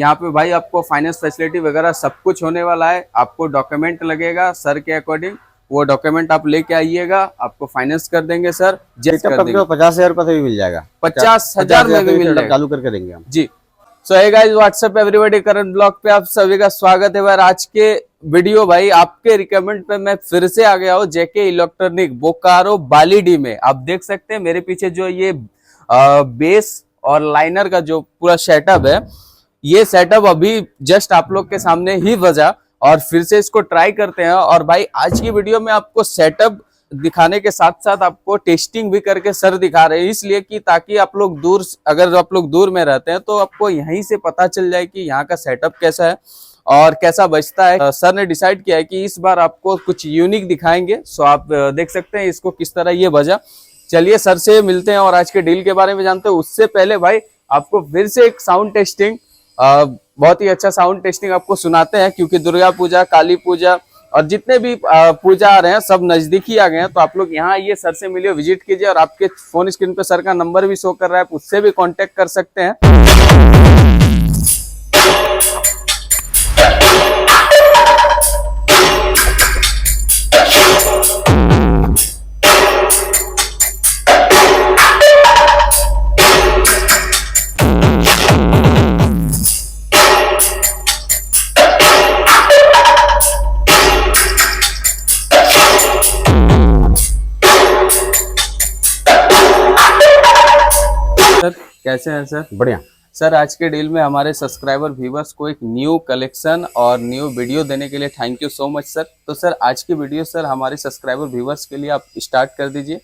यहाँ पे भाई आपको फाइनेंस फैसिलिटी वगैरह सब कुछ होने वाला है। आपको डॉक्यूमेंट लगेगा सर के अकॉर्डिंग, वो डॉक्यूमेंट आप लेके आइएगा, आपको फाइनेंस कर देंगे सर, जस्ट कर देंगे। 50,000 रुपए से भी मिल जाएगा, 50,000 में भी मिल जाएगा, चालू करके देंगे हम जी। So hey guys, what's up everybody, current blog पे आप सभी का स्वागत है। आज के वीडियो भाई आपके रिकमेंड पे मैं फिर से आ गया हूँ जेके इलेक्ट्रॉनिक बोकारो बालीडी में। आप देख सकते हैं मेरे पीछे जो ये बेस और लाइनर का जो पूरा सेटअप है, ये सेटअप अभी जस्ट आप लोग के सामने ही बजा और फिर से इसको ट्राई करते हैं। और भाई आज की वीडियो में आपको सेटअप दिखाने के साथ साथ आपको टेस्टिंग भी करके सर दिखा रहे हैं, इसलिए कि ताकि आप लोग दूर, अगर आप लोग दूर में रहते हैं तो आपको यहीं से पता चल जाए कि यहाँ का सेटअप कैसा है और कैसा बजता है। सर ने डिसाइड किया है कि इस बार आपको कुछ यूनिक दिखाएंगे। सो आप देख सकते हैं इसको किस तरह ये बजा। चलिए सर से मिलते हैं और आज के डील के बारे में जानते हैं। उससे पहले भाई आपको फिर से एक साउंड टेस्टिंग, बहुत ही अच्छा साउंड टेस्टिंग आपको सुनाते हैं, क्योंकि दुर्गा पूजा, काली पूजा और जितने भी पूजा आ रहे हैं सब नजदीक ही आ गए हैं। तो आप लोग यहाँ आइए, सर से मिलिए, विजिट कीजिए। और आपके फोन स्क्रीन पे सर का नंबर भी शो कर रहा है, उससे भी कांटेक्ट कर सकते हैं। सर कैसे हैं सर? बढ़िया सर, आज के डील में हमारे सब्सक्राइबर व्यूवर्स को एक न्यू कलेक्शन और न्यू वीडियो देने के लिए thank you so much sir. तो सर आज की वीडियो सर हमारे सब्सक्राइबर व्यूवर्स के लिए आप स्टार्ट कर दीजिए।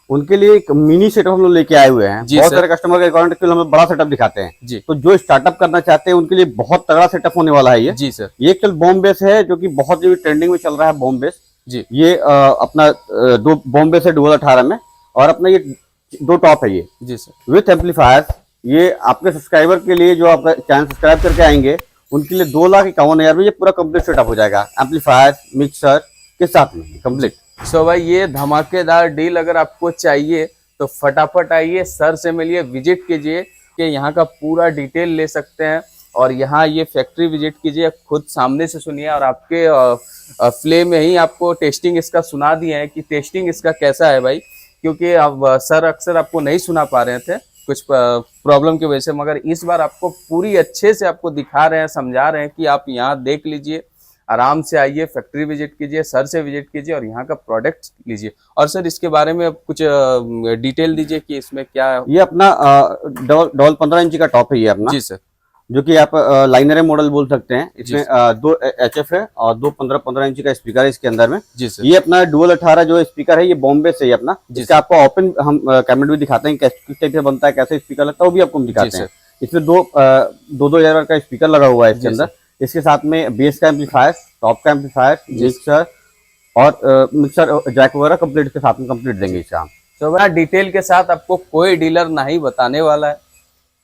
उनके लिए एक मिनी सेटअप हम लोग लेके आए हुए हैं। बहुत सारे कस्टमर के अकाउंट के लिए हम बड़ा सेटअप दिखाते हैं जी। तो जो स्टार्टअप करना चाहते हैं उनके लिए बहुत तगड़ा सेटअप होने वाला है ये। जी सर। ये चल बॉम बेस है जो कि बहुत ही ट्रेंडिंग में चल रहा है, बॉम बेस जी। ये अपना दो बॉम बेस है डुअल 18 में, और अपना ये दो टॉप है ये जी सर, विथ एम्पलीफायर। ये आपके सब्सक्राइबर के लिए जो आपका चैनल सब्सक्राइब करके आएंगे उनके लिए 2,51,000 में ये पूरा कंप्लीट सेटअप हो जाएगा, एम्पलीफायर मिक्सर के साथ में कंप्लीट। सो भाई ये धमाकेदार डील अगर आपको चाहिए तो फटाफट आइए, सर से मिलिए, विजिट कीजिए कि यहाँ का पूरा डिटेल ले सकते हैं। और यहाँ ये फैक्ट्री विजिट कीजिए, खुद सामने से सुनिए। और आपके फ्ले में ही आपको टेस्टिंग इसका सुना दिए हैं कि टेस्टिंग इसका कैसा है भाई, क्योंकि अब सर अक्सर आपको नहीं सुना पा रहे थे कुछ प्रॉब्लम की वजह से, मगर इस बार आपको पूरी अच्छे से आपको दिखा रहे हैं, समझा रहे हैं कि आप यहाँ देख लीजिए, आराम से आइए, फैक्ट्री विजिट कीजिए, सर से विजिट कीजिए और यहाँ का प्रोडक्ट लीजिए। और सर इसके बारे में कुछ डिटेल दीजिए कि इसमें क्या है। ये अपना डॉल 15 इंची का टॉप है ये अपना। जी सर। जो कि आप लाइनर मॉडल बोल सकते हैं। इसमें 2 HF है और 2 15 इंची का स्पीकर है इसके अंदर में। जी सर। ये अपना डुअल 18 जो स्पीकर है ये बॉम्बे से ही अपना, जिसका आपको ओपन हम कैबिनेट भी दिखाते हैं किस टाइप से बनता है, कैसे स्पीकर लगता है, वो भी आपको हम दिखाते हैं। इसमें 2,000 का स्पीकर लगा हुआ है इसके अंदर। इसके साथ में बेस का एम्पलीफायर, टॉप का एम्पलीफायर, मिक्सर और मिक्सर जैक वगैरह कंप्लीट के साथ में कंप्लीट देंगे इसका हम। तो भाई डिटेल के साथ आपको कोई डीलर नहीं बताने वाला है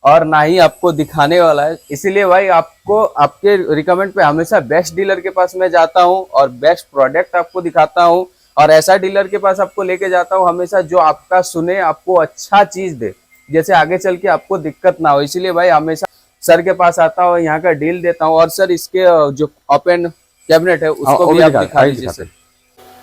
और ना ही आपको दिखाने वाला है, इसीलिए भाई आपको आपके रिकमेंड पे हमेशा बेस्ट डीलर के पास मैं जाता हूं और बेस्ट प्रोडक्ट आपको दिखाता हूं। और ऐसा डीलर के पास आपको लेके जाता हूं हमेशा जो आपका सुने, आपको अच्छा चीज दे, जैसे आगे चल के आपको दिक्कत ना हो। इसीलिए भाई हमेशा सर के पास आता हूँ, यहाँ का डील देता हूँ। और सर इसके जो ओपन कैबिनेट है उसको भी आप दिखा दीजिए सर।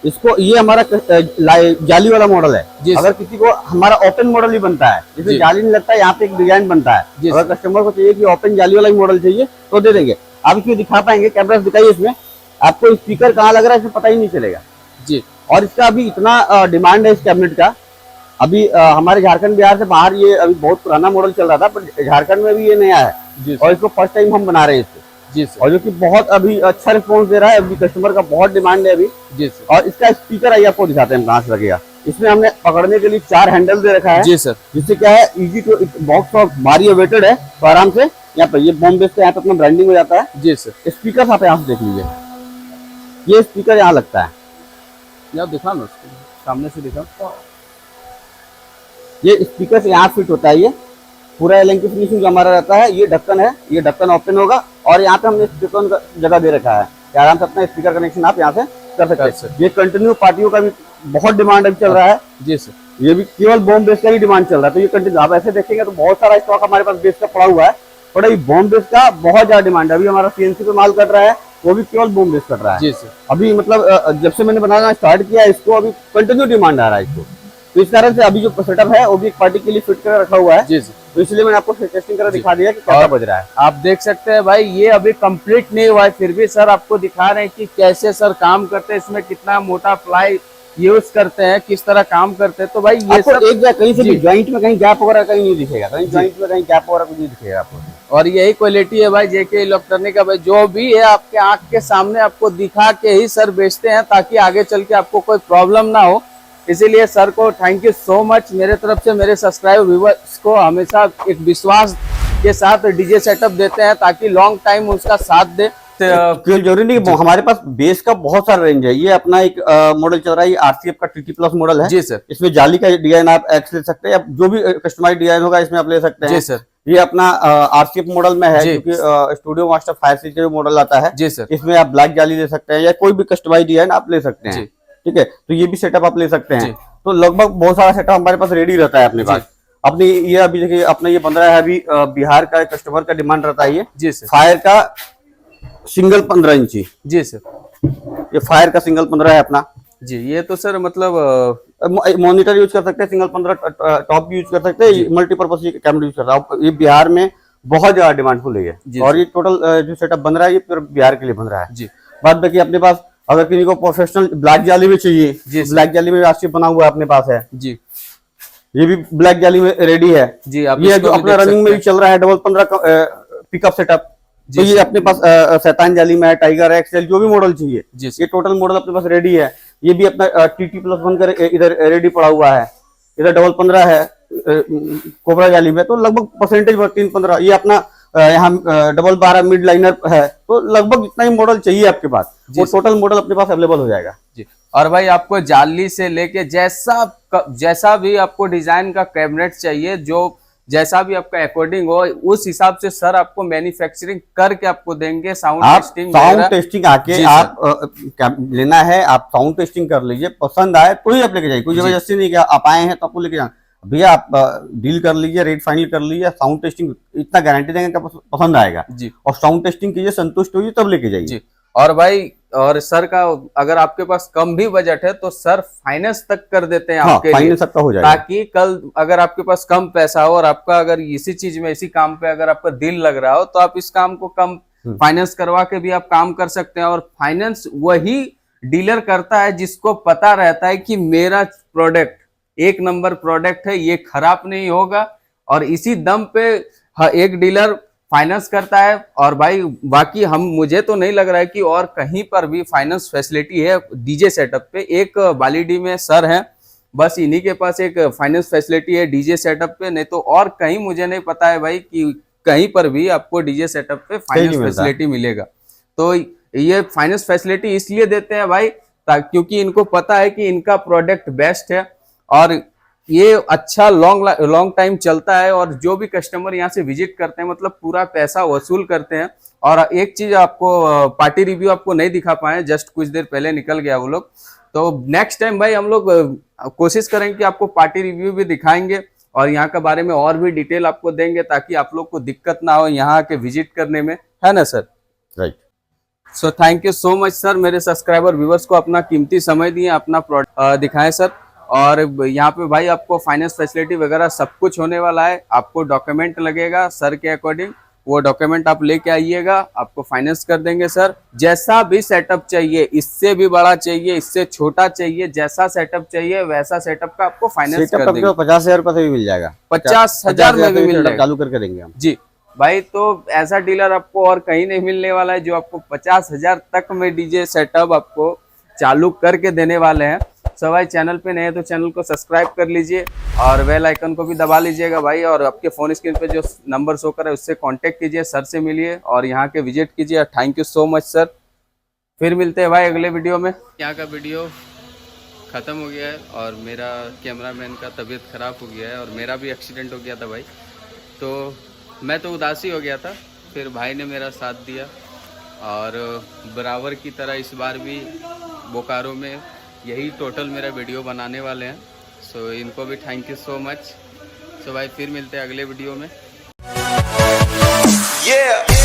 इसको ये हमारा जाली वाला मॉडल है। अगर किसी को हमारा ओपन मॉडल भी बनता है जिसमें जाली नहीं लगता है, यहाँ पे एक डिजाइन बनता है। अगर कस्टमर को चाहिए कि ओपन जाली वाला मॉडल चाहिए तो दे देंगे। आप इसमें दिखा पाएंगे, कैमरा दिखाइए, इसमें आपको स्पीकर कहाँ लग रहा है इसमें पता ही नहीं चलेगा जी। और इसका अभी इतना डिमांड है इस कैबिनेट का। अभी हमारे झारखंड बिहार से बाहर ये अभी बहुत पुराना मॉडल चल रहा था, पर झारखंड में भी ये नया है और इसको फर्स्ट टाइम हम बना रहे हैं इसको जी सर। और जो कि बहुत अभी अच्छा रिस्पॉन्स दे रहा है, अभी कस्टमर का बहुत डिमांड है अभी जी सर। और इसका स्पीकर आइए आपको दिखाते हैं कहाँ से लगेगा। इसमें हमने पकड़ने के लिए 4 हैंडल दे रखा है जी सर, जिससे क्या है इजी टू बॉक्स और भारी वेटेड है, तो आराम से यहाँ पे ये बॉम बेस पे यहाँ पे अपना ब्रांडिंग हो जाता है जी सर। स्पीकर आप यहाँ से देख लीजिए, ये स्पीकर यहाँ लगता है, यहाँ दिखा ना सामने से दिखा, ये स्पीकर से यहाँ फिट होता है। ये पूरा एलन की फिनिशिंग जो हमारा रहता है, ये ढक्कन है, ये ढक्कन ओपन होगा और यहाँ पे हमने स्पीकर का जगह दे रखा है कि आराम से अपना स्पीकर कनेक्शन आप यहाँ से कर सकते हैं। ये कंटिन्यू पार्टियों का भी बहुत डिमांड अभी चल रहा है जी सर। ये भी केवल बॉम बेस का ही डिमांड चल रहा है, तो ये कंटिन्यू आप ऐसे देखेंगे तो बहुत सारा स्टॉक हमारे पास बेस का पड़ा हुआ है। थोड़ा ये बॉम्ब बेस का बहुत ज्यादा डिमांड है। अभी हमारा सीएनसी पे माल कट रहा है, वो भी केवल बॉम्ब बेस कट रहा है जी सर। अभी, मतलब जब से मैंने बनाना स्टार्ट किया इसको, अभी कंटिन्यू डिमांड आ रहा है इसको। तो इस कारण से अभी जो सेटअप है वो भी एक पार्टी के लिए फिट कर रखा हुआ है जी सर। तो इसलिए मैंने आपको टेस्टिंग कर दिखा दिया कि कैसा बज रहा है। आप देख सकते हैं भाई, ये अभी कंप्लीट नहीं हुआ है, फिर भी सर आपको दिखा रहे हैं कि कैसे सर काम करते हैं, इसमें कितना मोटा प्लाई यूज करते हैं, किस तरह काम करते हैं। तो भाई ये सब एक कहीं से भी ज्वाइंट में कहीं गैप वगैरह कहीं नहीं दिखेगा, कहीं ज्वाइंट में कहीं गैप वगैरह कुछ नहीं दिखेगा आपको। और यही क्वालिटी है भाई जेके इलेक्ट्रॉनिक का भाई, जो भी है आपके आंख के सामने आपको दिखा के ही सर बेचते हैं, ताकि आगे चल के आपको कोई प्रॉब्लम ना हो। इसीलिए सर को थैंक यू सो मच मेरे तरफ से, मेरे सब्सक्राइबर व्यूअर्स को हमेशा एक विश्वास के साथ डीजे सेटअप देते हैं ताकि लॉन्ग टाइम उसका साथ दे। जरूरी नहीं कि हमारे पास बेस का बहुत सारा रेंज है। ये अपना एक मॉडल चल रहा है, ये आरसीएफ का टीटी प्लस मॉडल है जी सर। इसमें जाली का डिजाइन आप एक्स ले सकते हैं, जो भी कस्टमाइज डिजाइन होगा इसमें आप ले सकते हैं जी सर। ये अपना आरसीएफ मॉडल में है, क्योंकि स्टूडियो मास्टर 5 सीरीज का जो मॉडल आता है जी सर, इसमें आप ब्लैक जाली ले सकते हैं या कोई भी कस्टमाइज डिजाइन आप ले सकते हैं। ठीक है, तो ये भी सेटअप आप ले सकते हैं। तो लगभग बहुत सारा सेटअप हमारे पास रेडी रहता है अपने पास। अपनी ये अभी देखिए अपना ये 15 है, अभी बिहार का कस्टमर का डिमांड रहता है। ये जी सर, फायर का सिंगल 15 इंची जी सर, ये फायर का सिंगल 15 है अपना जी। ये तो सर मतलब मॉनिटर यूज कर सकते हैं, सिंगल 15 टॉप यूज कर सकते हैं, मल्टीपर्पज कैमरा यूज करता है। ये बिहार में बहुत ज्यादा डिमांडफुल है और ये टोटल जो सेटअप बन रहा है ये पूरा बिहार के लिए बन रहा है जी। बात बाकी अपने पास अगर किसी को प्रोफेशनल ब्लैक जाली में चाहिए, ब्लैक जाली में आरसीएफ बना हुआ है अपने पास है जी, ये भी ब्लैक जाली में रेडी है जी। आप ये जो अपना रनिंग में भी चल रहा है डबल 15 पिकअप सेटअप, तो ये अपने पास शैतान जाली में है, टाइगर एक्सएल जो भी मॉडल चाहिए ये टोटल मॉडल अपने पास रेडी है। ये भी अपना टीटी प्लस बनकर इधर रेडी पड़ा हुआ है, इधर डबल 15 है कोबरा जाली में, तो लगभग परसेंटेज 3-15 ये अपना यहाँ डबल 12 मिड लाइनर है, तो लगभग जितना ही मॉडल चाहिए आपके पास वो टोटल मॉडल अपने पास अवेलेबल हो जाएगा जी। और भाई आपको जाली से लेके जैसा भी आपको डिजाइन का कैबिनेट चाहिए, जो जैसा भी आपका अकॉर्डिंग हो उस हिसाब से सर आपको मैन्युफैक्चरिंग करके आपको देंगे। साउंड टेस्टिंग आके आप लेना है, आप साउंड टेस्टिंग कर लीजिए, पसंद आए तो ही आप लेके जाइए, कोई जबरदस्ती नहीं कि आप आए हैं तो आपको लेके जाना। भैया आप डील कर लीजिए, रेट फाइनल कर लीजिए, साउंड टेस्टिंग इतना गारंटी देंगे कि पसंद आएगा जी, और साउंड टेस्टिंग कीजिए, संतुष्ट होइए तब लेके जाइए जी। और भाई और सर का अगर आपके पास कम भी बजट है तो सर फाइनेंस तक कर देते हैं आपके लिए, फाइनेंस का हो जाएगा, ताकि कल अगर आपके पास कम पैसा हो और आपका अगर इसी चीज में इसी काम पे अगर आपका दिल लग रहा हो तो आप इस काम को कम फाइनेंस करवा के भी आप काम कर सकते हैं। और फाइनेंस वही डीलर करता है जिसको पता रहता है कि मेरा प्रोडक्ट एक नंबर प्रोडक्ट है, ये खराब नहीं होगा, और इसी दम पे एक डीलर फाइनेंस करता है। और भाई बाकी मुझे तो नहीं लग रहा है कि और कहीं पर भी फाइनेंस फैसिलिटी है डीजे सेटअप पे। एक बालीडी में सर हैं, बस इन्हीं के पास एक फाइनेंस फैसिलिटी है डीजे सेटअप पे, नहीं तो और कहीं मुझे नहीं पता है भाई कि कहीं पर भी आपको डीजे सेटअप पे फाइनेंस फैसिलिटी मिलेगा। तो ये फाइनेंस फैसिलिटी इसलिए देते हैं भाई क्योंकि इनको पता है कि इनका प्रोडक्ट बेस्ट है और ये अच्छा लॉन्ग टाइम चलता है, और जो भी कस्टमर यहाँ से विजिट करते हैं मतलब पूरा पैसा वसूल करते हैं। और एक चीज आपको पार्टी रिव्यू आपको नहीं दिखा पाए, जस्ट कुछ देर पहले निकल गया वो लोग, तो नेक्स्ट टाइम भाई हम लोग कोशिश करेंगे कि आपको पार्टी रिव्यू भी दिखाएंगे और यहाँ के बारे में और भी डिटेल आपको देंगे, ताकि आप लोग को दिक्कत ना हो यहाँ के विजिट करने में, है ना sir? Right. So thank you so much sir, मेरे सब्सक्राइबर व्यूवर्स को अपना कीमती समय दिए, अपना प्रोडक्ट दिखाएं सर। और यहाँ पे भाई आपको फाइनेंस फैसिलिटी वगैरह सब कुछ होने वाला है। आपको डॉक्यूमेंट लगेगा सर के अकॉर्डिंग, वो डॉक्यूमेंट आप लेके आइएगा, आपको फाइनेंस कर देंगे सर। जैसा भी सेटअप चाहिए, इससे भी बड़ा चाहिए, इससे छोटा चाहिए, जैसा सेटअप चाहिए वैसा सेटअप का आपको फाइनेंस कर देंगे। 50,000 रुपए से भी मिल जाएगा, 50,000 में भी मिल जाएगा, चालू करके देंगे हम जी भाई। तो ऐसा डीलर आपको और कहीं नहीं मिलने वाला है जो आपको 50,000 तक में डीजे सेटअप आपको चालू करके देने वाले हैं। सो भाई चैनल पे नए हैं तो चैनल को सब्सक्राइब कर लीजिए और बेल आइकन को भी दबा लीजिएगा भाई, और आपके फोन स्क्रीन पे जो नंबर शो कर रहा है उससे कांटेक्ट कीजिए, सर से मिलिए और यहाँ के विजिट कीजिए। Thank you so much sir, फिर मिलते हैं भाई अगले वीडियो में। यहाँ का वीडियो ख़त्म हो गया है और मेरा कैमरामैन का तबीयत ख़राब हो गया है और मेरा भी एक्सीडेंट हो गया था भाई, तो मैं तो उदासी हो गया था, फिर भाई ने मेरा साथ दिया और बराबर की तरह इस बार भी बोकारो में यही टोटल मेरा वीडियो बनाने वाले हैं। सो इनको भी थैंक यू सो मच। सो भाई फिर मिलते हैं अगले वीडियो में। Yeah.